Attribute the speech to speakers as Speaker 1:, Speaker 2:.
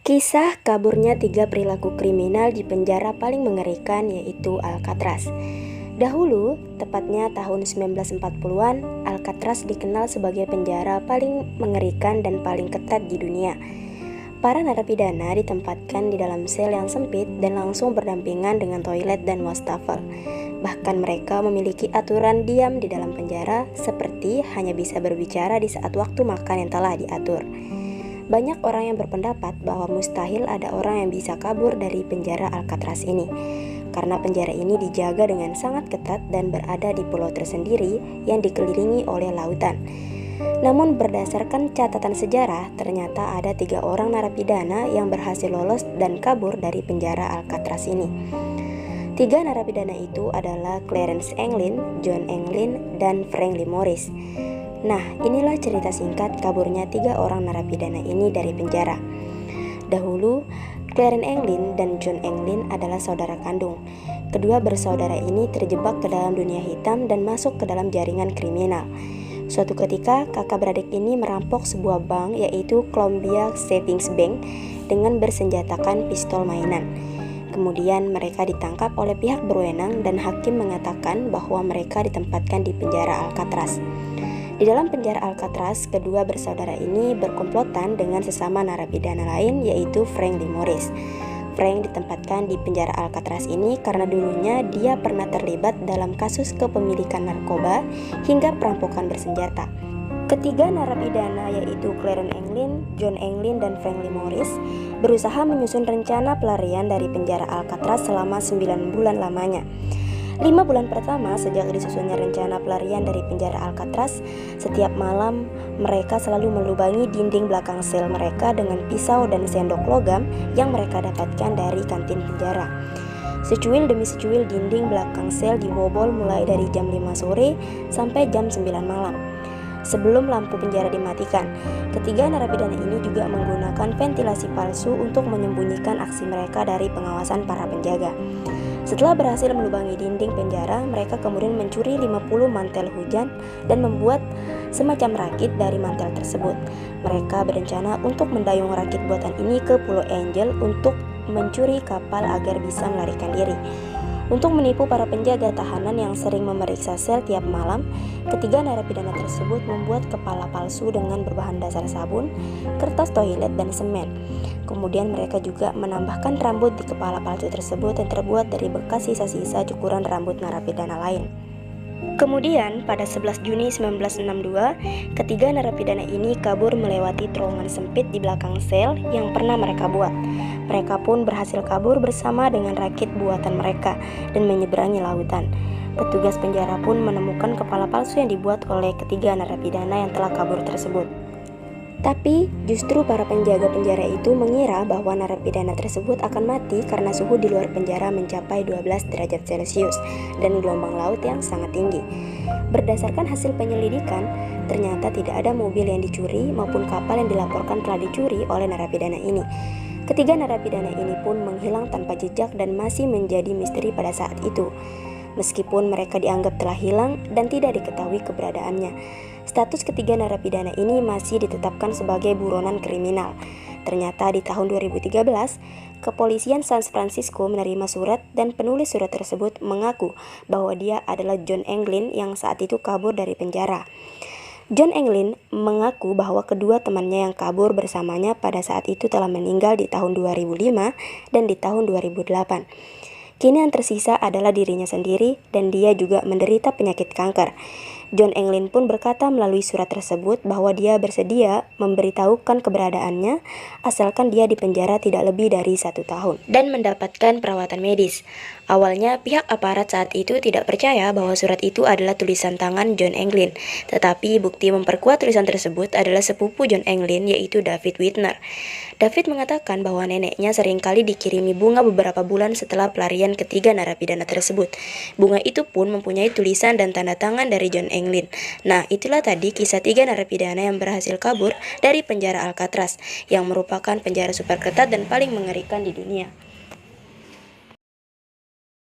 Speaker 1: Kisah kaburnya 3 perilaku kriminal di penjara paling mengerikan yaitu Alcatraz. Dahulu, tepatnya tahun 1940-an, Alcatraz dikenal sebagai penjara paling mengerikan dan paling ketat di dunia. Para narapidana ditempatkan di dalam sel yang sempit dan langsung berdampingan dengan toilet dan wastafel. Bahkan mereka memiliki aturan diam di dalam penjara, seperti hanya bisa berbicara di saat waktu makan yang telah diatur. Banyak orang yang berpendapat bahwa mustahil ada orang yang bisa kabur dari penjara Alcatraz ini, karena penjara ini dijaga dengan sangat ketat dan berada di pulau tersendiri yang dikelilingi oleh lautan. Namun berdasarkan catatan sejarah, ternyata ada 3 orang narapidana yang berhasil lolos dan kabur dari penjara Alcatraz ini. 3 narapidana itu adalah Clarence Anglin, John Anglin, dan Franklin Morris. Nah, inilah cerita singkat kaburnya 3 orang narapidana ini dari penjara. Dahulu, Clarence Anglin dan John Anglin adalah saudara kandung. Kedua bersaudara ini terjebak ke dalam dunia hitam dan masuk ke dalam jaringan kriminal. Suatu ketika, kakak beradik ini merampok sebuah bank, yaitu Columbia Savings Bank, dengan bersenjatakan pistol mainan. Kemudian mereka ditangkap oleh pihak berwenang dan hakim mengatakan bahwa mereka ditempatkan di penjara Alcatraz. Di dalam penjara Alcatraz, kedua bersaudara ini berkomplotan dengan sesama narapidana lain, yaitu Franklin Morris. Frank ditempatkan di penjara Alcatraz ini karena dulunya dia pernah terlibat dalam kasus kepemilikan narkoba hingga perampokan bersenjata. Ketiga narapidana, yaitu Clarence Anglin, John Anglin, dan Franklin Morris, berusaha menyusun rencana pelarian dari penjara Alcatraz selama 9 bulan lamanya. 5 bulan pertama sejak disusunnya rencana pelarian dari penjara Alcatraz, setiap malam mereka selalu melubangi dinding belakang sel mereka dengan pisau dan sendok logam yang mereka dapatkan dari kantin penjara. Secuil demi secuil dinding belakang sel dibobol mulai dari jam 5 sore sampai jam 9 malam. Sebelum lampu penjara dimatikan, ketiga narapidana ini juga menggunakan ventilasi palsu untuk menyembunyikan aksi mereka dari pengawasan para penjaga. Setelah berhasil melubangi dinding penjara, mereka kemudian mencuri 50 mantel hujan dan membuat semacam rakit dari mantel tersebut. Mereka berencana untuk mendayung rakit buatan ini ke Pulau Angel untuk mencuri kapal agar bisa melarikan diri. Untuk menipu para penjaga tahanan yang sering memeriksa sel tiap malam, ketiga narapidana tersebut membuat kepala palsu dengan berbahan dasar sabun, kertas toilet, dan semen. Kemudian mereka juga menambahkan rambut di kepala palsu tersebut yang terbuat dari bekas sisa-sisa cukuran rambut narapidana lain. Kemudian pada 11 Juni 1962, ketiga narapidana ini kabur melewati terowongan sempit di belakang sel yang pernah mereka buat. Mereka pun berhasil kabur bersama dengan rakit buatan mereka dan menyeberangi lautan. Petugas penjara pun menemukan kepala palsu yang dibuat oleh ketiga narapidana yang telah kabur tersebut. Tapi justru para penjaga penjara itu mengira bahwa narapidana tersebut akan mati karena suhu di luar penjara mencapai 12 derajat Celcius dan gelombang laut yang sangat tinggi. Berdasarkan hasil penyelidikan, ternyata tidak ada mobil yang dicuri maupun kapal yang dilaporkan telah dicuri oleh narapidana ini. Ketiga narapidana ini pun menghilang tanpa jejak dan masih menjadi misteri pada saat itu. Meskipun mereka dianggap telah hilang dan tidak diketahui keberadaannya, status ketiga narapidana ini masih ditetapkan sebagai buronan kriminal. Ternyata di tahun 2013, kepolisian San Francisco menerima surat dan penulis surat tersebut mengaku bahwa dia adalah John Anglin yang saat itu kabur dari penjara. John Anglin mengaku bahwa kedua temannya yang kabur bersamanya pada saat itu telah meninggal di tahun 2005 dan di tahun 2008. Kini yang tersisa adalah dirinya sendiri dan dia juga menderita penyakit kanker. John Anglin pun berkata melalui surat tersebut bahwa dia bersedia memberitahukan keberadaannya asalkan dia dipenjara tidak lebih dari 1 tahun dan mendapatkan perawatan medis. Awalnya pihak aparat saat itu tidak percaya bahwa surat itu adalah tulisan tangan John Anglin, tetapi bukti memperkuat tulisan tersebut adalah sepupu John Anglin, yaitu David Whitner. David mengatakan bahwa neneknya seringkali dikirimi bunga beberapa bulan setelah pelarian ketiga narapidana tersebut. Bunga itu pun mempunyai tulisan dan tanda tangan dari John Anglin. Nah, itulah tadi kisah 3 narapidana yang berhasil kabur dari penjara Alcatraz, yang merupakan penjara super ketat dan paling mengerikan di dunia.